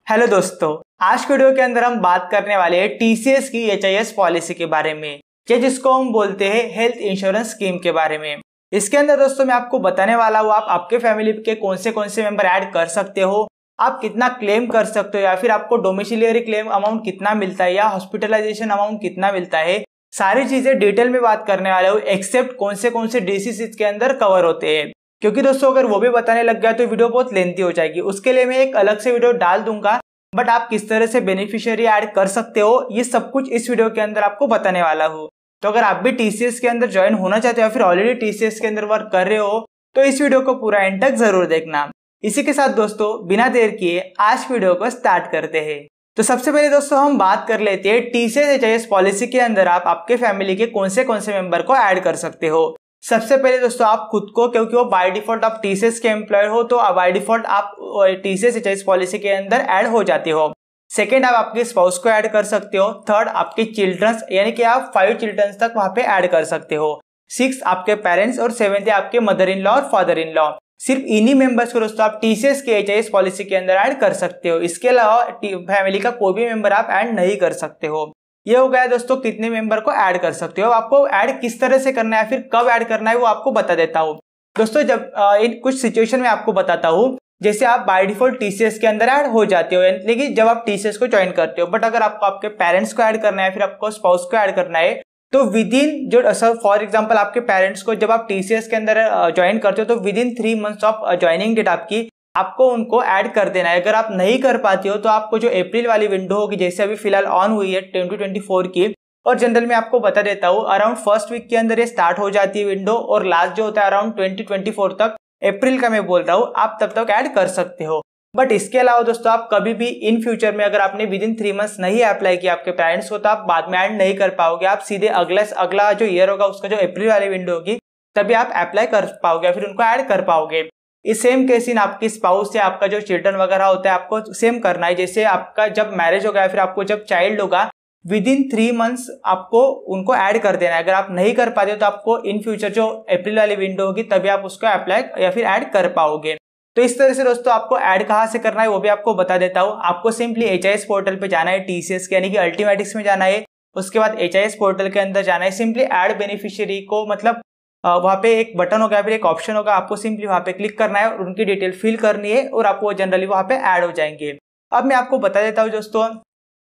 Hello दोस्तों, आज के वीडियो के अंदर हम बात करने वाले हैं टीसीएस की एचआईएस पॉलिसी के बारे में, या जिसको हम बोलते हैं हेल्थ इंश्योरेंस स्कीम के बारे में। इसके अंदर दोस्तों मैं आपको बताने वाला हूँ आप आपके फैमिली के कौन से मेंबर ऐड कर सकते हो, आप कितना क्लेम कर सकते हो, या फिर आपको डोमिसिलियरी क्लेम अमाउंट कितना मिलता है या हॉस्पिटलाइजेशन अमाउंट कितना मिलता है। सारी चीजें डिटेल में बात करने वाले हो, एक्सेप्ट कौन से डिसीज इसके अंदर कवर होते हैं। क्योंकि दोस्तों अगर वो भी बताने लग गया तो वीडियो बहुत लेंथी हो जाएगी। उसके लिए मैं एक अलग से वीडियो डाल दूंगा, बट आप किस तरह से बेनिफिशियरी ऐड कर सकते हो ये सब कुछ इस वीडियो के अंदर आपको बताने वाला हूँ। तो अगर आप भी टीसीएस के अंदर ज्वाइन होना चाहते हो या फिर ऑलरेडी टीसीएस के अंदर वर्क कर रहे हो तो इस वीडियो को पूरा एंड तक जरूर देखना। इसी के साथ दोस्तों बिना देर किए आज वीडियो को स्टार्ट करते हैं। तो सबसे पहले दोस्तों हम बात कर लेते हैं टीसीएस एचआईएस पॉलिसी के अंदर आप आपके फैमिली के कौन से मेंबर को ऐड कर सकते हो। सबसे पहले दोस्तों आप खुद को, क्योंकि वो बाय डिफॉल्ट आप टीसीएस के एम्प्लॉय हो तो बाय डिफॉल्ट आप टीसीएस एचआईएस पॉलिसी के अंदर ऐड हो जाते हो। सेकेंड, आप आपके स्पाउस को ऐड कर सकते हो। थर्ड, आपके चिल्ड्रंस यानी कि आप 5 चिल्ड्रंस तक वहां पे ऐड कर सकते हो। 6 आपके पेरेंट्स और 7th आपके मदर इन लॉ और फादर इन लॉ। सिर्फ इन्हीं मेंबर्स को दोस्तों आप टीसीएस के एचआईएस पॉलिसी के अंदर ऐड कर सकते हो। इसके अलावा फैमिली का कोई भी मेंबर आप ऐड नहीं कर सकते हो। ये हो गया दोस्तों कितने मेंबर को ऐड कर सकते हो। आपको ऐड किस तरह से करना है, फिर कब ऐड करना है वो आपको बता देता हूँ दोस्तों। जब इन कुछ सिचुएशन में आपको बताता हूँ, जैसे आप बाय डिफॉल्ट टीसीएस के अंदर ऐड हो जाते हो, लेकिन जब आप टीसीएस को ज्वाइन करते हो, बट अगर आपको आपके पेरेंट्स को ऐड करना है फिर आपको स्पाउस को ऐड करना है तो विद इन जो फॉर एग्जांपल आपके पेरेंट्स को जब आप टीसीएस के अंदर ज्वाइन करते हो तो within 3 months of joining date आपको उनको ऐड कर देना है। अगर आप नहीं कर पाते हो तो आपको जो अप्रैल वाली विंडो होगी, जैसे अभी फिलहाल ऑन हुई है 2024 की, और जनरल में आपको बता देता हूँ अराउंड फर्स्ट वीक के अंदर ये स्टार्ट हो जाती है विंडो, और लास्ट जो होता है अराउंड 2024 तक, अप्रैल का मैं बोल रहा हूँ, आप तब तक ऐड कर सकते हो। बट इसके अलावा दोस्तों आप कभी भी इन फ्यूचर में अगर आपने विद इन 3 मंथ्स नहीं अप्लाई किया आपके पेरेंट्स को तो आप बाद में ऐड नहीं कर पाओगे। आप सीधे अगला जो ईयर होगा उसका जो अप्रैल वाली विंडो होगी तभी आप अप्लाई कर पाओगे या फिर उनको ऐड कर पाओगे। इस सेम केस इन आपकी स्पाउस या आपका जो चिल्ड्रन वगैरह होता है आपको सेम करना है। जैसे आपका जब मैरिज होगा या फिर आपको जब चाइल्ड होगा विद इन 3 मंथ्स आपको उनको ऐड कर देना है। अगर आप नहीं कर पाते हो तो आपको इन फ्यूचर जो अप्रैल वाली विंडो होगी तभी आप उसको अप्लाई या फिर ऐड कर पाओगे। तो इस तरह से दोस्तों आपको ऐड कहाँ से करना है वो भी आपको बता देता हूँ। आपको सिंपली एचआईएस पोर्टल पे जाना है, टीसीएस के यानी कि अल्टीमेटिक्स में जाना है। उसके बाद एचआईएस पोर्टल के अंदर जाना है, सिंपली ऐड बेनिफिशियरी को, मतलब वहाँ पे एक बटन होगा फिर एक ऑप्शन होगा, आपको सिंपली वहाँ पे क्लिक करना है और उनकी डिटेल फिल करनी है और आपको जनरली वहाँ पे ऐड हो जाएंगे। अब मैं आपको बता देता हूँ दोस्तों,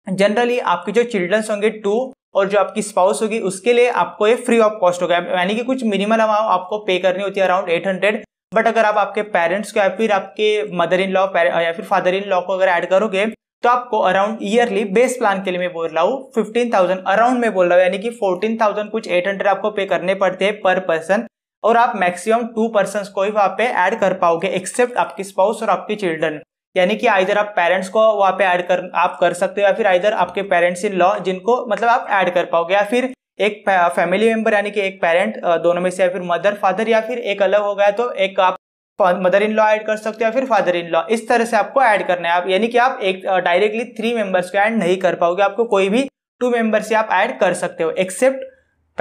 जनरली आपके जो चिल्ड्रंस होंगे 2 और जो आपकी स्पाउस होगी उसके लिए आपको ये फ्री ऑफ कॉस्ट होगा, यानी कि कुछ मिनिमल अमाउंट आपको पे करनी होती है अराउंड 800। बट अगर आप आपके पेरेंट्स को या फिर आपके मदर इन लॉ या फिर फादर इन लॉ को अगर ऐड करोगे तो आपको अराउंड ईयरली बेस प्लान के लिए मैं बोल रहा हूँ 15,000 अराउंड में बोल रहा हूँ, यानी कि 14,000 कुछ 800 आपको पे करने पड़ते हैं पर पर्सन, और आप मैक्सिमम 2 पर्सन को ही वहाँ पे ऐड कर पाओगे एक्सेप्ट आपकी स्पाउस और आपके चिल्ड्रन। यानी कि आइदर आप पेरेंट्स को वहाँ पे ऐड कर सकते हो या फिर आइदर आपके पेरेंट्स इन लॉ जिनको मतलब आप ऐड कर पाओगे, या फिर एक फैमिली मेंबर यानी कि एक पेरेंट दोनों में से, या फिर मदर फादर, या फिर एक अलग हो गया तो एक आप मदर इन लॉ ऐड कर सकते हो या फिर फादर इन लॉ। इस तरह से आपको ऐड करना है आप, यानी कि आप एक डायरेक्टली 3 मेंबर्स को ऐड नहीं कर पाओगे, आपको कोई भी 2 मेंबर्स से आप ऐड कर सकते हो एक्सेप्ट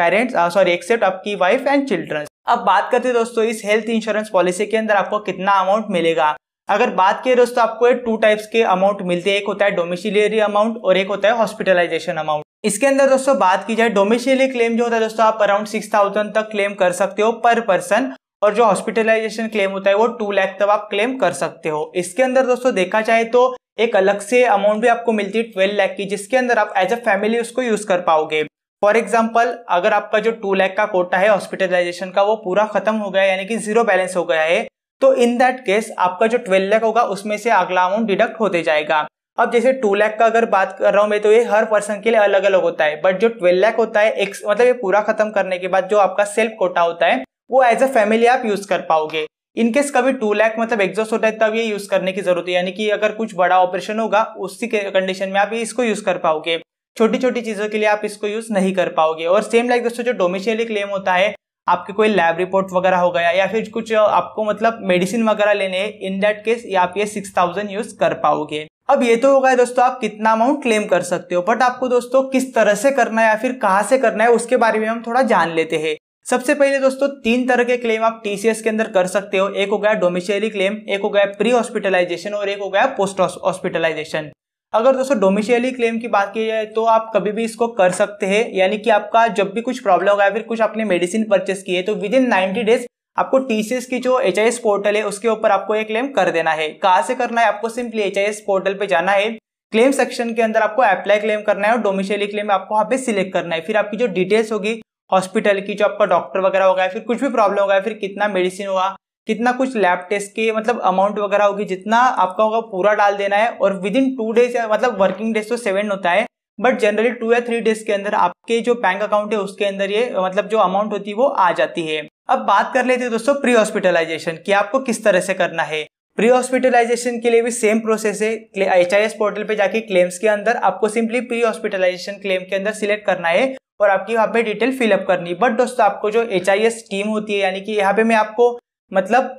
एक्सेप्ट आपकी वाइफ एंड चिल्ड्रन। अब बात करते हैं दोस्तों इस हेल्थ इंश्योरेंस पॉलिसी के अंदर आपको कितना अमाउंट मिलेगा। अगर बात करें दोस्तों आपको 2 टाइप्स के अमाउंट मिलते हैं, एक होता है डोमिसिलियरी अमाउंट और एक होता है हॉस्पिटलाइजेशन अमाउंट। इसके अंदर दोस्तों बात की जाए डोमिसिलियरी क्लेम जो होता है दोस्तों आप अराउंड 6,000 तक क्लेम कर सकते हो पर पर्सन, और जो हॉस्पिटलाइजेशन क्लेम होता है वो 2 लाख तक आप क्लेम कर सकते हो। इसके अंदर दोस्तों देखा जाए तो एक अलग से अमाउंट भी आपको मिलती है 12 लाख की, जिसके अंदर आप एज अ फैमिली उसको यूज कर पाओगे। फॉर एग्जाम्पल अगर आपका जो 2 लाख का कोटा है हॉस्पिटलाइजेशन का वो पूरा खत्म हो गया यानी कि 0 बैलेंस हो गया है, तो इन दैट केस आपका जो 12 लाख होगा उसमें से अगला अमाउंट डिडक्ट होते जाएगा। अब जैसे 2 लाख का अगर बात कर रहा हूं मैं तो ये हर पर्सन के लिए अलग अलग होता है, बट जो 12 लाख होता है मतलब ये पूरा खत्म करने के बाद जो आपका सेल्फ कोटा होता है वो एज अ फैमिली आप यूज कर पाओगे। इनकेस कभी 2 लाख मतलब एग्जॉस्ट होता है तब ये यूज करने की जरूरत है, यानी कि अगर कुछ बड़ा ऑपरेशन होगा उसी कंडीशन में आप इसको यूज कर पाओगे, छोटी छोटी चीजों के लिए आप इसको यूज नहीं कर पाओगे। और सेम लाइक दोस्तों जो डोमिसिलियरी क्लेम होता है, आपके कोई लैब रिपोर्ट वगैरह हो गया या फिर कुछ आपको मतलब मेडिसिन वगैरह लेने, इन दैट केस आप ये 6,000 यूज कर पाओगे। अब ये तो होगा दोस्तों आप कितना अमाउंट क्लेम कर सकते हो, बट आपको दोस्तों किस तरह से करना है या फिर कहाँ से करना है उसके बारे में हम थोड़ा जान लेते हैं। सबसे पहले दोस्तों 3 तरह के क्लेम आप टीसीएस के अंदर कर सकते हो। एक हो गया डोमिशियली क्लेम, एक हो गया प्री हॉस्पिटलाइजेशन और एक हो गया पोस्ट हॉस्पिटलाइजेशन। अगर दोस्तों डोमिशियली क्लेम की बात की जाए तो आप कभी भी इसको कर सकते हैं, यानी कि आपका जब भी कुछ प्रॉब्लम होगा या फिर कुछ आपने मेडिसिन परचेस की है तो विद इन 90 डेज आपको टीसीएस की जो HIS पोर्टल है उसके ऊपर आपको ये क्लेम कर देना है। कहाँ से करना है, आपको सिंपली HIS पोर्टल पे जाना है, क्लेम सेक्शन के अंदर आपको अप्लाई क्लेम करना है और डोमिशियली क्लेम आपको वहाँ पे सिलेक्ट करना है। फिर आपकी जो डिटेल्स होगी हॉस्पिटल की, जो आपका डॉक्टर वगैरह होगा, फिर कुछ भी प्रॉब्लम होगा, फिर कितना मेडिसिन होगा, कितना कुछ लैब टेस्ट के मतलब अमाउंट वगैरह होगी, जितना आपका होगा पूरा डाल देना है। और विद इन 2 डेज मतलब वर्किंग डेज तो 7 होता है, बट जनरली 2 या 3 डेज के अंदर आपके जो बैंक अकाउंट है उसके अंदर ये मतलब जो अमाउंट होती है वो आ जाती है। अब बात कर लेते हैं दोस्तों प्री हॉस्पिटलाइजेशन की, आपको किस तरह से करना है। प्री हॉस्पिटलाइजेशन के लिए भी सेम प्रोसेस है। HIS पोर्टल पे जाके क्लेम्स के अंदर आपको सिंपली प्री हॉस्पिटलाइजेशन क्लेम के अंदर सिलेक्ट करना है और आपकी वहाँ पे डिटेल फिलअप करनी है। बट दोस्तों आपको जो HIS टीम होती है, यानी कि यहाँ पे मैं आपको मतलब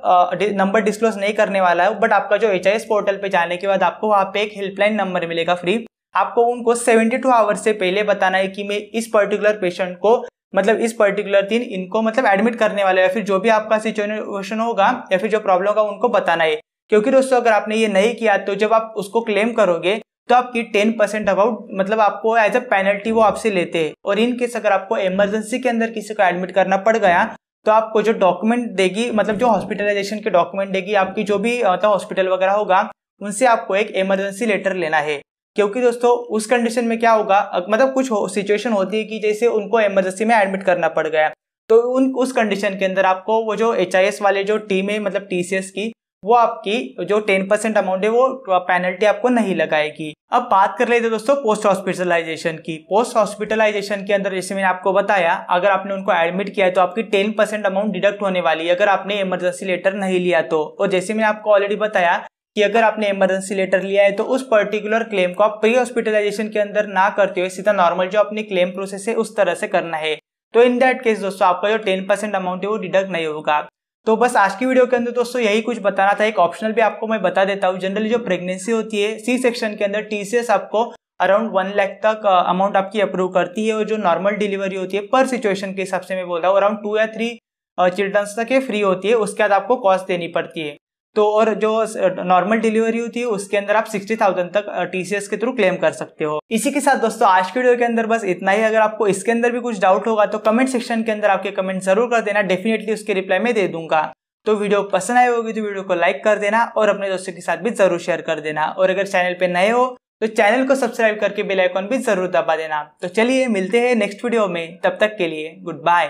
नंबर डिस्क्लोज नहीं करने वाला है, बट आपका जो HIS पोर्टल पे जाने के बाद आपको वहाँ पे एक हेल्पलाइन नंबर मिलेगा फ्री। आपको उनको 72 आवर्स से पहले बताना है कि मैं इस पर्टिकुलर पेशेंट को मतलब इस पर्टिकुलर दिन इनको मतलब एडमिट करने वाले, या फिर जो भी आपका सिचुएशन होगा या फिर जो प्रॉब्लम होगा उनको बताना है। क्योंकि दोस्तों अगर आपने ये नहीं किया तो जब आप उसको क्लेम करोगे तो आपकी 10% अबाउट मतलब आपको एज अ पेनल्टी वो आपसे लेते हैं। और इन केस अगर आपको इमरजेंसी के अंदर किसी को एडमिट करना पड़ गया तो आपको जो डॉक्यूमेंट देगी, मतलब जो हॉस्पिटलाइजेशन के डॉक्यूमेंट देगी, आपकी जो भी मतलब हॉस्पिटल वगैरह होगा उनसे आपको एक इमरजेंसी लेटर लेना है। क्योंकि दोस्तों उस कंडीशन में क्या होगा, मतलब कुछ सिचुएशन होती है कि जैसे उनको इमरजेंसी में एडमिट करना पड़ गया, तो उस कंडीशन के अंदर आपको वो जो HIS वाले जो टीम है मतलब TCS की, वो आपकी जो 10% अमाउंट है वो पेनल्टी आपको नहीं लगाएगी। अब बात कर लेते हैं दोस्तों पोस्ट हॉस्पिटलाइजेशन की। पोस्ट हॉस्पिटलाइजेशन के अंदर जैसे मैंने आपको बताया, अगर आपने उनको एडमिट किया है तो आपकी 10% अमाउंट डिडक्ट होने वाली है अगर आपने इमरजेंसी लेटर नहीं लिया तो। और जैसे मैंने आपको ऑलरेडी बताया कि अगर आपने इमरजेंसी लेटर लिया है तो उस पर्टिकुलर क्लेम को आप प्री हॉस्पिटलाइजेशन के अंदर ना करते हुए सीधा नॉर्मल जो अपनी क्लेम प्रोसेस है उस तरह से करना है। तो इन दैट केस दोस्तों आपका जो 10% अमाउंट है वो डिडक्ट नहीं होगा। तो बस आज की वीडियो के अंदर दोस्तों यही कुछ बताना था। एक ऑप्शनल भी आपको मैं बता देता हूँ, जनरली जो प्रेगनेंसी होती है C सेक्शन के अंदर TCS आपको अराउंड 1 लाख तक अमाउंट आपकी अप्रूव करती है, और जो नॉर्मल डिलीवरी होती है पर सिचुएशन के हिसाब से मैं बोल रहा हूँ अराउंड 2 या 3 चिल्ड्रंस तक ये फ्री होती है, उसके बाद आपको कॉस्ट देनी पड़ती है। तो और जो नॉर्मल डिलीवरी होती है उसके अंदर आप 60,000 तक TCS के थ्रू क्लेम कर सकते हो। इसी के साथ दोस्तों आज की वीडियो के अंदर बस इतना ही। अगर आपको इसके अंदर भी कुछ डाउट होगा तो कमेंट सेक्शन के अंदर आपके कमेंट जरूर कर देना, डेफिनेटली उसके रिप्लाई में दे दूंगा। तो वीडियो पसंद आई होगी तो वीडियो को लाइक कर देना और अपने दोस्तों के साथ भी जरूर शेयर कर देना। और अगर चैनल पे नए हो तो चैनल को सब्सक्राइब करके बेल आइकॉन भी जरूर दबा देना। तो चलिए मिलते हैं नेक्स्ट वीडियो में, तब तक के लिए गुड बाय।